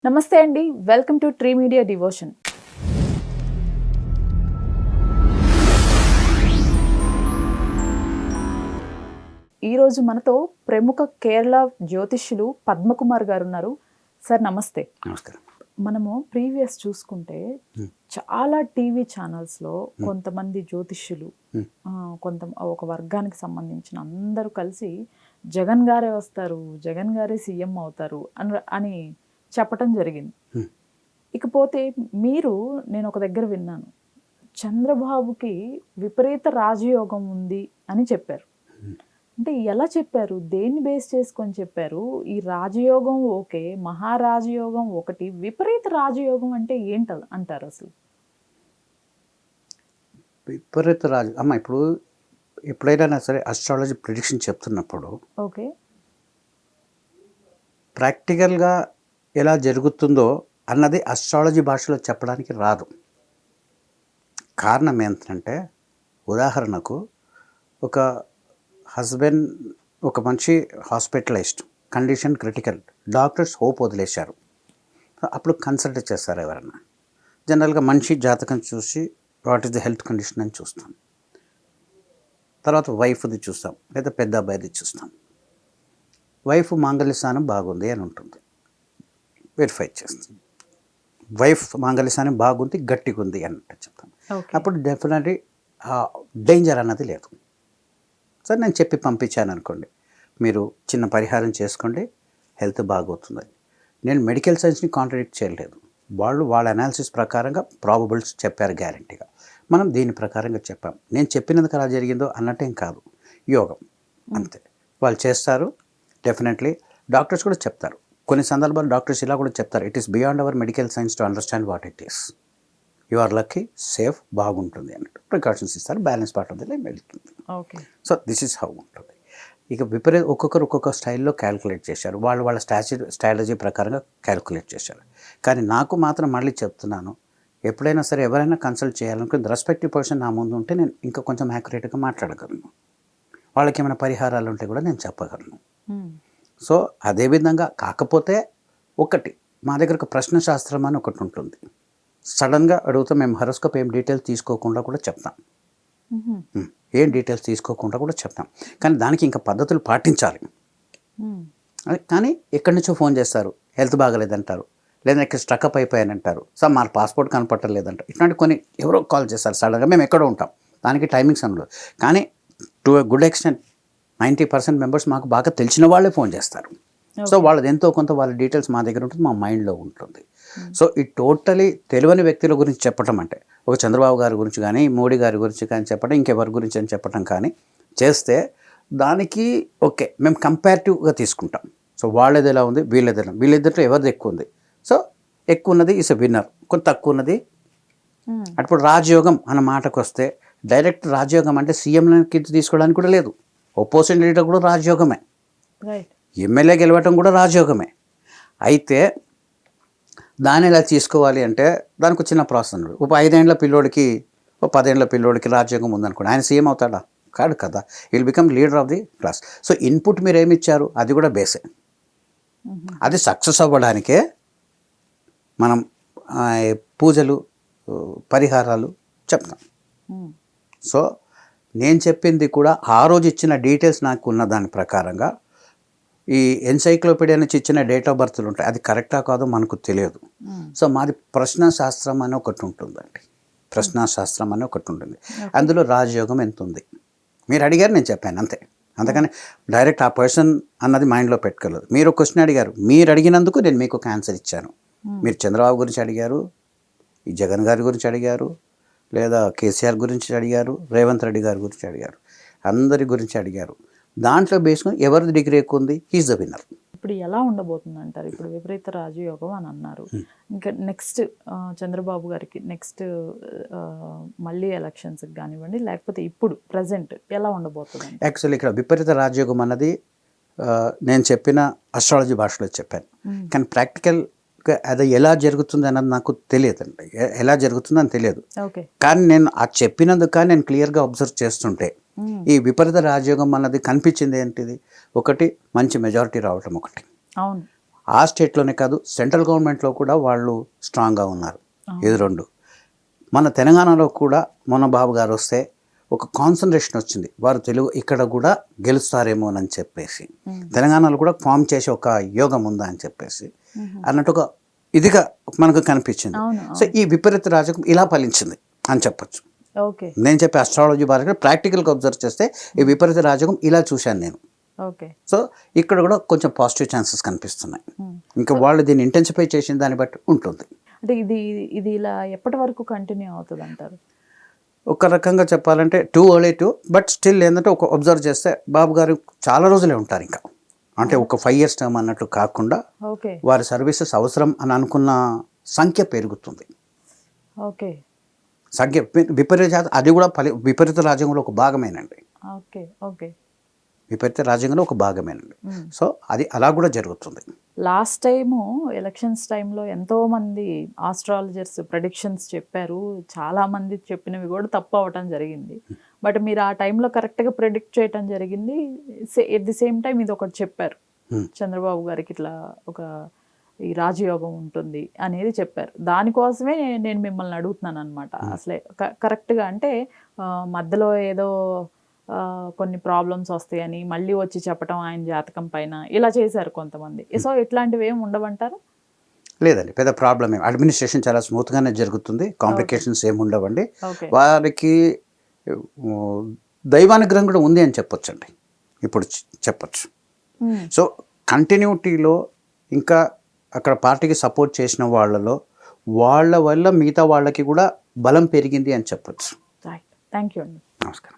నమస్తే అండి. Welcome to tree media devotion. ఈరోజు మనతో ప్రముఖ కేరళ జ్యోతిష్యులు పద్మకుమార్ గారు ఉన్నారు. సార్ నమస్తే. నమస్కారం. మనము ప్రీవియస్ చూసుకుంటే చాలా టీవీ ఛానల్స్లో కొంతమంది జ్యోతిష్యులు కొంత ఒక వర్గానికి సంబంధించిన అందరూ కలిసి జగన్ గారే వస్తారు, జగన్ గారే సీఎం అవుతారు అని చెప్పటం జరిగింది. ఇకపోతే నేను ఒక దగ్గర విన్నాను, చంద్రబాబుకి విపరీత రాజయోగం ఉంది అని చెప్పారు. అంటే ఎలా చెప్పారు, దేన్ని బేస్ చేసుకొని చెప్పారు? ఈ రాజయోగం ఓకే, మహారాజయోగం ఒకటి, విపరీత రాజయోగం అంటే ఏంట అంటారు అసలు? విపరీత రాజు ఇప్పుడు ఎప్పుడైనా సరే అస్ట్రాలజీ ప్రిడిక్షన్ చెప్తున్నప్పుడు ఓకే, ప్రాక్టికల్గా ఎలా జరుగుతుందో అన్నది అస్ట్రాలజీ భాషలో చెప్పడానికి రాదు. కారణం ఏంటంటే, ఉదాహరణకు ఒక హస్బెండ్, ఒక మనిషి hospitalised, condition critical, doctors hope వదిలేశారు. అప్పుడు కన్సల్ట్ చేస్తారు ఎవరన్నా. జనరల్గా మనిషి జాతకం చూసి what is the health condition అని చూస్తాం. తర్వాత వైఫ్ది చూస్తాం, లేదా పెద్ద అబ్బాయిది చూస్తాం. వైఫ్ మాంగళ్య స్థానం బాగుంది అని ఉంటుంది, వెరిఫై చేస్తాం. వైఫ్ మాంగళ్య స్థానం బాగుంది, గట్టిగా ఉంది అని చెప్తాం. అప్పుడు డెఫినెట్లీ డేంజర్ అన్నది లేదు. సరే, నేను చెప్పి పంపించాను అనుకోండి, మీరు చిన్న పరిహారం చేసుకోండి, హెల్త్ బాగవుతుంది. నేను మెడికల్ సైన్స్ని కాంట్రడిక్ట్ చేయలేదు. వాళ్ళ అనాలిసిస్ ప్రకారంగా ప్రాబబుల్స్ చెప్పారు గ్యారంటీగా. మనం దీని ప్రకారంగా చెప్పాం. నేను చెప్పినందుకు అలా జరిగిందో అన్నట్టేం కాదు, యోగం అంతే. వాళ్ళు చేస్తారు డెఫినెట్లీ. డాక్టర్స్ కూడా చెప్తారు, కొన్ని సందర్భాలు డాక్టర్స్ ఇలా కూడా చెప్తారు, it is beyond our medical science to understand what it is. You are lucky, safe, బాగుంటుంది అన్నట్టు ప్రికాషన్స్ ఇస్తారు. Balance part of the life వెళ్తుంది. Okay, so this is how ఉంటుంది. ఇక ఒక్కొక్కరు ఒక్కొక్క స్టైల్లో క్యాల్కులేట్ చేశారు, వాళ్ళ స్ట్రాటజీ ప్రకారంగా క్యాల్కులేట్ చేశారు. కానీ నాకు మాత్రం మళ్ళీ చెప్తున్నాను, ఎప్పుడైనా సరే ఎవరైనా కన్సల్ట్ చేయాలనుకుంటే రెస్పెక్టివ్ పర్సన్ నా ముందు ఉంటే నేను ఇంకా కొంచెం యాక్యురేట్గా మాట్లాడగలను. వాళ్ళకి ఏమైనా పరిహారాలు ఉంటే కూడా నేను చెప్పగలను. సో అదేవిధంగా కాకపోతే ఒకటి, మా దగ్గర ఒక ప్రశ్న శాస్త్రం అని ఒకటి ఉంటుంది. సడన్గా అడుగుతాం, మేము హరోస్కోప్ ఏం డీటెయిల్స్ తీసుకోకుండా కూడా చెప్తాం. ఏం డీటెయిల్స్ తీసుకోకుండా కూడా చెప్తాం. కానీ దానికి ఇంకా పద్ధతులు పాటించాలి. కానీ ఎక్కడి నుంచో ఫోన్ చేస్తారు, హెల్త్ బాగలేదంటారు, లేదా ఇక్కడ స్ట్రక్అప్ అయిపోయానంటారు, సార్ మా పాస్పోర్ట్ కనపట్టలేదంటారు. ఇట్లాంటి కొన్ని ఎవరో కాల్ చేస్తారు సడన్గా. మేము ఎక్కడో ఉంటాం, దానికి టైమింగ్స్ ఉండదు. కానీ to a good extent 90% members మాకు బాగా తెలిసిన వాళ్ళే ఫోన్ చేస్తారు. సో వాళ్ళది ఎంతో కొంత వాళ్ళ డీటెయిల్స్ మా దగ్గర ఉంటుంది, మా మైండ్లో ఉంటుంది. సో ఈ టోటలీ తెలియని వ్యక్తుల గురించి చెప్పటం అంటే, ఒక చంద్రబాబు గారి గురించి కానీ, మోడీ గారి గురించి కానీ చెప్పడం, ఇంకెవరి గురించి అని చెప్పడం కానీ చేస్తే దానికి ఓకే మేము కంపారిటివ్గా తీసుకుంటాం. సో వాళ్ళది ఎలా ఉంది, వీళ్ళిద్దరిలో ఎవరిది ఎక్కువ ఉంది. సో ఎక్కువ ఉన్నది ఇస్ ఎ విన్నర్, కొంత తక్కువ ఉన్నది. అప్పుడు రాజయోగం అన్న మాటకు వస్తే, డైరెక్ట్ రాజయోగం అంటే సీఎంకి తీసుకోవడానికి కూడా లేదు. ఒపోజిట్ లీడర్ కూడా రాజయోగమే, ఎమ్మెల్యే గెలవటం కూడా రాజయోగమే. అయితే దాన్ని ఎలా తీసుకోవాలి అంటే, దానికి చిన్న ప్రాసెస్ అన్నాడు. ఒక 5 ఏళ్ల పిల్లోడికి, ఒక 10 ఏళ్ల పిల్లోడికి రాజయోగం ఉందనుకోండి, ఆయన సీఎం అవుతాడా? కాడు కదా. Will become leader of the class. So input మీరు ఏమి ఇచ్చారు, అది కూడా బేసే. అది సక్సెస్ అవ్వడానికే మనం పూజలు, పరిహారాలు చెప్తాం. సో నేను చెప్పింది కూడా ఆ రోజు ఇచ్చిన డీటెయిల్స్ నాకు ఉన్న దాని ప్రకారంగా, ఈ ఎన్సైక్లోపీడియా నుంచి ఇచ్చిన డేట్ ఆఫ్ బర్త్లు ఉంటాయి, అది కరెక్టా కాదో మనకు తెలియదు. సో మాది ప్రశ్నాశాస్త్రం అని ఒకటి ఉంటుందండి, ప్రశ్నాశాస్త్రం అని ఒకటి ఉంటుంది. అందులో రాజయోగం ఎంత ఉంది మీరు అడిగారు, నేను చెప్పాను అంతే. అందుకని డైరెక్ట్ ఆ పర్సన్ అన్నది మైండ్లో పెట్టుకోలేదు. మీరు క్వశ్చన్ అడిగారు, మీరు అడిగినందుకు నేను మీకు ఒక ఆన్సర్ ఇచ్చాను. మీరు చంద్రబాబు గురించి అడిగారు, ఈ జగన్ గారి గురించి అడిగారు, లేదా కేసీఆర్ గురించి అడిగారు, రేవంత్ రెడ్డి గారి గురించి అడిగారు, అందరి గురించి అడిగారు. దాంట్లో బేస్గా ఎవరిది డిగ్రీ ఎక్కువ ఉంది, హీఈస్ ద విన్నర్. ఇప్పుడు ఎలా ఉండబోతుంది అంటారు? ఇప్పుడు విపరీత రాజయోగం అని అన్నారు, ఇంకా నెక్స్ట్ చంద్రబాబు గారికి నెక్స్ట్ మళ్ళీ ఎలక్షన్స్కి కానివ్వండి, లేకపోతే ఇప్పుడు ప్రజెంట్ ఎలా ఉండబోతుంది? యాక్చువల్లీ ఇక్కడ విపరీత రాజయోగం అన్నది నేను చెప్పిన అస్ట్రాలజీ భాషలో చెప్పాను. కానీ ప్రాక్టికల్ అది ఎలా జరుగుతుంది అన్నది నాకు తెలియదండి, ఎలా జరుగుతుందని తెలియదు. కానీ నేను అది చెప్పినందుకు కానీ నేను క్లియర్గా అబ్జర్వ్ చేస్తుంటే ఈ విపరీత రాజయోగం అన్నది కనిపించింది ఏంటిది, ఒకటి మంచి మెజారిటీ రావటం ఒకటి. అవును, ఆ స్టేట్లోనే కాదు సెంట్రల్ గవర్నమెంట్లో కూడా వాళ్ళు స్ట్రాంగ్గా ఉన్నారు. ఇది 2. మన తెలంగాణలో కూడా మొన్న బాబు గారు వస్తే ఒక కాన్సన్ట్రేషన్ వచ్చింది, వారు తెలుగు ఇక్కడ కూడా గెలుస్తారేమోనని చెప్పేసి, తెలంగాణలో కూడా ఫామ్ చేసే ఒక యోగం ఉందా అని చెప్పేసి అన్నట్టు ఒక ఇదిగా మనకు కనిపించింది. సో ఈ విపరీత రాజకం ఇలా ఫలించింది అని చెప్పొచ్చు. నేను చెప్పే అస్ట్రాలజీ బాగా ప్రాక్టికల్గా అబ్జర్వ్ చేస్తే ఈ విపరీత రాజకం ఇలా చూశాను నేను. సో ఇక్కడ కూడా కొంచెం పాజిటివ్ ఛాన్సెస్ కనిపిస్తున్నాయి. ఇంకా వాళ్ళు దీన్ని ఇంటెన్సిఫై చేసిన దాన్ని బట్టి ఉంటుంది. అంటే ఇది ఇలా ఎప్పటి వరకు కంటిన్యూ అవుతుంది అంటారు? ఒక రకంగా చెప్పాలంటే too early to, but still ఏంటంటే ఒక అబ్జర్వ్ చేస్తే బాబు గారు చాలా రోజులే ఉంటారు ఇంకా. అంటే ఒక 5 years టర్మ్ అన్నట్టు కాకుండా వారి సర్వీసెస్ అవసరం అని అనుకున్న సంఖ్య పెరుగుతుంది. సంఖ్య విపరీత, అది కూడా విపరీత రాజ్యంలో ఒక భాగమేనండి. విపరీత రాజ్యంలో ఒక భాగమేనండి. సో అది అలా కూడా జరుగుతుంది. లాస్ట్ టైము ఎలక్షన్స్ టైంలో ఎంతోమంది ఆస్ట్రాలజర్స్ ప్రెడిక్షన్స్ చెప్పారు, చాలామంది చెప్పినవి కూడా తప్పు అవ్వటం జరిగింది. బట్ మీరు ఆ టైంలో కరెక్ట్గా ప్రెడిక్ట్ చేయటం జరిగింది. ఎట్ ది సేమ్ టైం ఇది ఒకటి చెప్పారు, చంద్రబాబు గారికి ఇట్లా ఒక ఈ రాజయోగం ఉంటుంది అనేది చెప్పారు. దానికోసమే నేను మిమ్మల్ని అడుగుతున్నాను అనమాట. అసలే కరెక్ట్గా అంటే మధ్యలో ఏదో కొన్ని ప్రాబ్లమ్స్ వస్తాయని మళ్ళీ వచ్చి చెప్పడం ఆయన జాతకం పైన ఇలా చేశారు కొంతమంది. సో ఇట్లాంటివి ఏమి ఉండవంటారు? లేదండి, పెద్ద ప్రాబ్లం ఏమి, అడ్మినిస్ట్రేషన్ చాలా స్మూత్గానే జరుగుతుంది, కాంప్లికేషన్స్ ఏమి ఉండవండి. వారికి దైవానుగ్రహం కూడా ఉంది అని చెప్పొచ్చు అండి, ఇప్పుడు చెప్పచ్చు. సో కంటిన్యూటీలో ఇంకా అక్కడ పార్టీకి సపోర్ట్ చేసిన వాళ్ళలో వాళ్ళ వల్ల మిగతా వాళ్ళకి కూడా బలం పెరిగింది అని చెప్పొచ్చు. థ్యాంక్ యూ అండి. నమస్కారం.